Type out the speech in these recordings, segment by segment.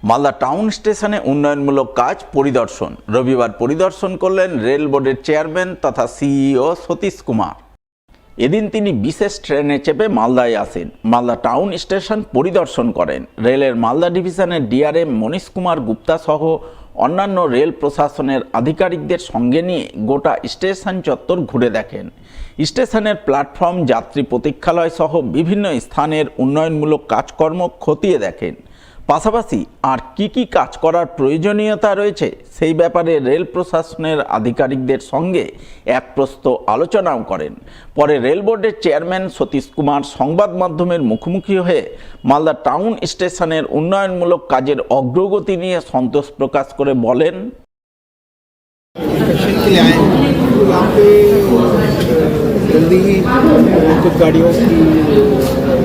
Malda town স্টেশনে উন্নয়নমূলক কাজ পরিদর্শন। রবিবার পরিদর্শন করলেন রেল বোর্ডের চেয়ারম্যান তথা সিইও সতীশ কুমার। এদিন তিনি বিশেষ ট্রেনে চেপে মালদায় আসেন। মালদা টাউন স্টেশন পরিদর্শন করেন। রেলের মালদা ডিভিশনের ডিআরএম মনীশ কুমার গুপ্তা সহ অন্যান্য রেল প্রশাসনের আধিকারিকদের সঙ্গে নিয়ে গোটা স্টেশন চত্বর ঘুরে দেখেন। স্টেশনের প্ল্যাটফর্ম, যাত্রী প্রতীক্ষালয় সহ বিভিন্ন স্থানের উন্নয়নমূলক কাজকর্ম খতিয়ে দেখেন। পাশাপাশি আর কি কাজ করার প্রয়োজনীয়তা রয়েছে সেই ব্যাপারে রেল প্রশাসনের আধিকারিকদের সঙ্গে এক প্রস্ত আলোচনাও করেন। পরে রেল বোর্ডের চেয়ারম্যান সতীশ কুমার সংবাদ মাধ্যমের মুখোমুখি হয়ে মালদা টাউন স্টেশনের উন্নয়নমূলক কাজের অগ্রগতি নিয়ে সন্তোষ প্রকাশ করে বলেন, जल्दी ही कुछ गाड़ियों की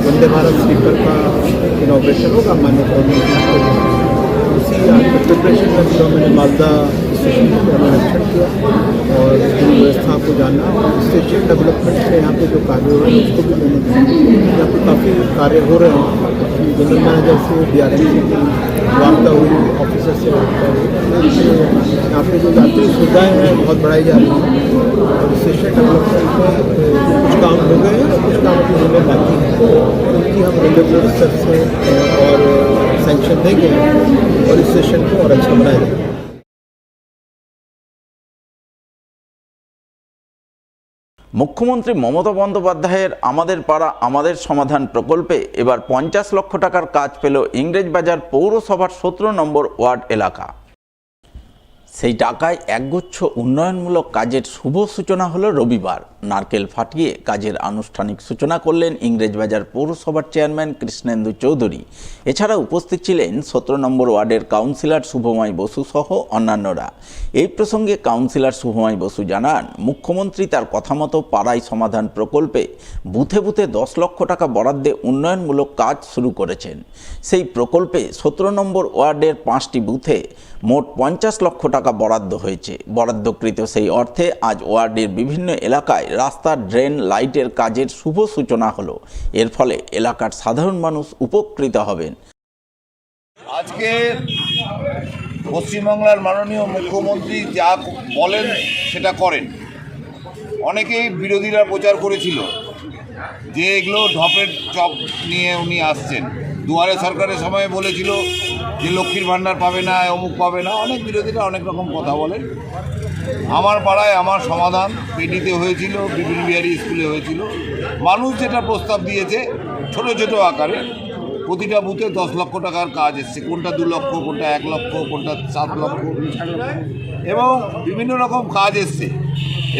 वंदे भारत स्लीपर का इनॉग्रेशन होगा माननीय प्रधानमंत्री। उसी प्रिपरेशन में जो मैंने मालदा स्टेशन का निरीक्षण किया और उसकी व्यवस्था को जाना और स्टेशन डेवलपमेंट के यहाँ पे जो कार्य हो रहे हैं उसको भी मैंने यहाँ पे काफ़ी कार्य हो रहे हैं। जनरल मैनेजर से DRM से वार्ता हुई, ऑफिसर से वार्ता हुई। यहाँ पे जो यात्री सुविधाएँ हैं बहुत बढ़ाई जा रही हैं। स्टेशन डेवलपमेंट में कुछ काम हो गए हैं और कुछ काम भी होने बाकी हैं, उनकी हम रेगुलर स्तर से और सैंक्शन देंगे और इस स्टेशन को और अच्छा बनाएंगे। মুখ্যমন্ত্রী মমতা বন্দ্যোপাধ্যায়ের আমাদের পাড়া আমাদের সমাধান প্রকল্পে এবার 50 লক্ষ টাকার কাজ পেল ইংরেজবাজার পৌরসভার 17 নম্বর ওয়ার্ড এলাকা। সেই টাকায় একগুচ্ছ উন্নয়নমূলক কাজের শুভ সূচনা হলো রবিবার। নারকেল ফাটিয়ে কাজের আনুষ্ঠানিক সূচনা করলেন ইংরেজবাজার পৌরসভার চেয়ারম্যান কৃষ্ণেন্দু চৌধুরী। এছাড়া উপস্থিত ছিলেন 17 নম্বর ওয়ার্ডের কাউন্সিলর শুভময় বসু সহ অন্যান্যরা। এই প্রসঙ্গে কাউন্সিলর শুভময় বসু জানান, মুখ্যমন্ত্রী তার কথা মতো পাড়াই সমাধান প্রকল্পে বুথে বুথে 10 লক্ষ টাকা বরাদ্দে উন্নয়নমূলক কাজ শুরু করেছেন। সেই প্রকল্পে 17 নম্বর ওয়ার্ডের 5টি বুথে মোট 50 লক্ষ টাকা বরাদ্দ হয়েছে। বরাদ্দকৃত সেই অর্থে আজ ওয়ার্ডের বিভিন্ন এলাকায় রাস্তা, ড্রেন, লাইটের কাজের শুভ সূচনা হলো। এর ফলে এলাকার সাধারণ মানুষ উপকৃত হবেন। আজকে পশ্চিমবাংলার মাননীয় মুখ্যমন্ত্রী যা বলেন সেটা করেন। অনেকেই বিরোধীরা প্রচার করেছিল যে এগুলো ঢপের চপ নিয়ে উনি আসছেন। দুয়ারে সরকারের সময় বলেছিল যে লক্ষ্মীর ভাণ্ডার পাবে না, অমুক পাবে না। অনেক বিরোধীরা অনেক রকম কথা বলেন। আমার পাড়ায় আমার সমাধান পেটিতে হয়েছিল, বিপিন বিহারী স্কুলে হয়েছিল। মানুষ যেটা প্রস্তাব দিয়েছে ছোট ছোট আকারে প্রতিটা বুথে 10 লক্ষ টাকার কাজ এসছে। কোনটা 2 লক্ষ, কোনটা 1 লক্ষ, কোনটা 7 লক্ষ এবং বিভিন্ন রকম কাজ এসছে।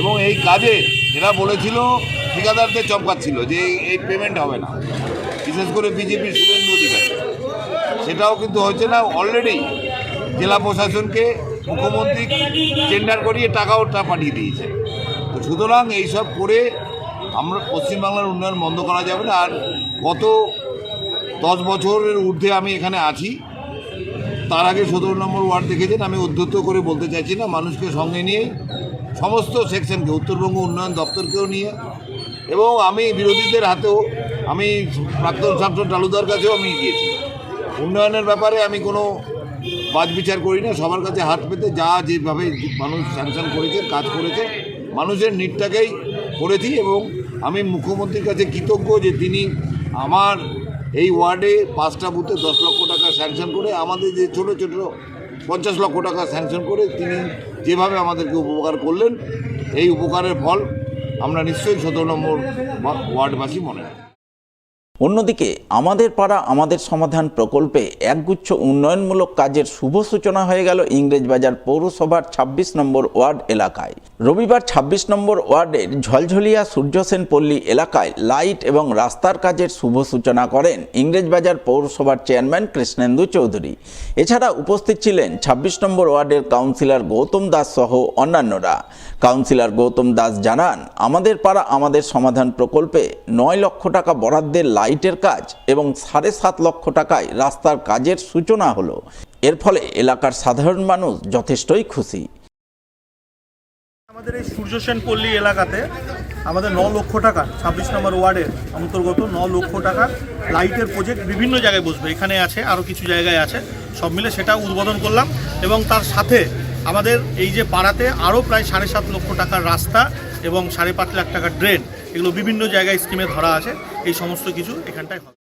এবং এই কাজে এরা বলেছিল, ঠিকাদারদের চমকাচ্ছিল যে এই পেমেন্ট হবে না, বিশেষ করে বিজেপির শুভেন্দু অধিকারী। সেটাও কিন্তু হচ্ছে না। অলরেডি জেলা প্রশাসনকে মুখ্যমন্ত্রী টেন্ডার করিয়ে টাকাও পাঠিয়ে দিয়েছে। তো সুতরাং এইসব করে আমরা পশ্চিমবাংলার উন্নয়ন বন্ধ করা যাবে না। আর গত 10 বছরের ঊর্ধ্বে আমি এখানে আছি। তার আগে 17 নম্বর ওয়ার্ড দেখেছেন। আমি উদ্ধৃত করে বলতে চাইছি না, মানুষকে সঙ্গে নিয়েই সমস্ত সেকশনকে, উত্তরবঙ্গ উন্নয়ন দপ্তরকেও নিয়ে, এবং আমি বিরোধীদের হাতেও, আমি প্রাক্তন সাংসদ ডালুদার কাছেও আমি গিয়েছি। উন্নয়নের ব্যাপারে আমি কোনো বাছবিচার করি না। সবার কাছে হাত পেতে যা যেভাবে মানুষ স্যাংশন করেছে, কাজ করেছে, মানুষের নিডটাকেই করেছি। এবং আমি মুখ্যমন্ত্রীর কাছে কৃতজ্ঞ যে তিনি আমার এই ওয়ার্ডে 5টা বুথে 10 লক্ষ টাকা স্যাংশন করে, আমাদের যে ছোটো ছোটো 50 লক্ষ টাকা স্যাংশন করে তিনি যেভাবে আমাদেরকে উপকার করলেন, এই উপকারের ফল আমরা নিশ্চয়ই 17 নম্বর ওয়ার্ডবাসী মনে রাখি। অন্যদিকে আমাদের পাড়া আমাদের সমাধান প্রকল্পে একগুচ্ছ উন্নয়নমূলক কাজের শুভ সূচনা হয়ে গেল ইংরেজবাজার পৌরসভার 26 নম্বর ওয়ার্ড এলাকায়। রবিবার 26 নম্বর ওয়ার্ডের ঝলঝলিয়া সূর্যসেন পল্লী এলাকায় লাইট এবং রাস্তার কাজের শুভ সূচনা করেন ইংরেজবাজার পৌরসভার চেয়ারম্যান কৃষ্ণেন্দু চৌধুরী। এছাড়া উপস্থিত ছিলেন 26 নম্বর ওয়ার্ডের কাউন্সিলর গৌতম দাস সহ অন্যান্যরা। কাউন্সিলর গৌতম দাস জানান, আমাদের পাড়া আমাদের সমাধান প্রকল্পে 9 লক্ষ টাকা বরাদ্দের লাইটের কাজ এবং 7.5 লক্ষ টাকায় রাস্তার কাজের সূচনা হলো। এর ফলে এলাকার সাধারণ মানুষ যথেষ্টই খুশি। আমাদের এই সূর্যসেন পল্লী এলাকাতে আমাদের 9 লক্ষ টাকা 26 নম্বর ওয়ার্ডের অন্তর্গত 9 লক্ষ টাকার লাইটের প্রজেক্ট বিভিন্ন জায়গায় বসবে। এখানে আছে, আরও কিছু জায়গায় আছে। সব মিলে সেটা উদ্বোধন করলাম। এবং তার সাথে আমাদের এই যে পাড়াতে আরও প্রায় 7.5 লক্ষ টাকার রাস্তা এবং 5.5 লাখ টাকার ড্রেন, এগুলো বিভিন্ন জায়গায় স্কিমে ধরা আছে, এই সমস্ত কিছু এখানটায় হবে।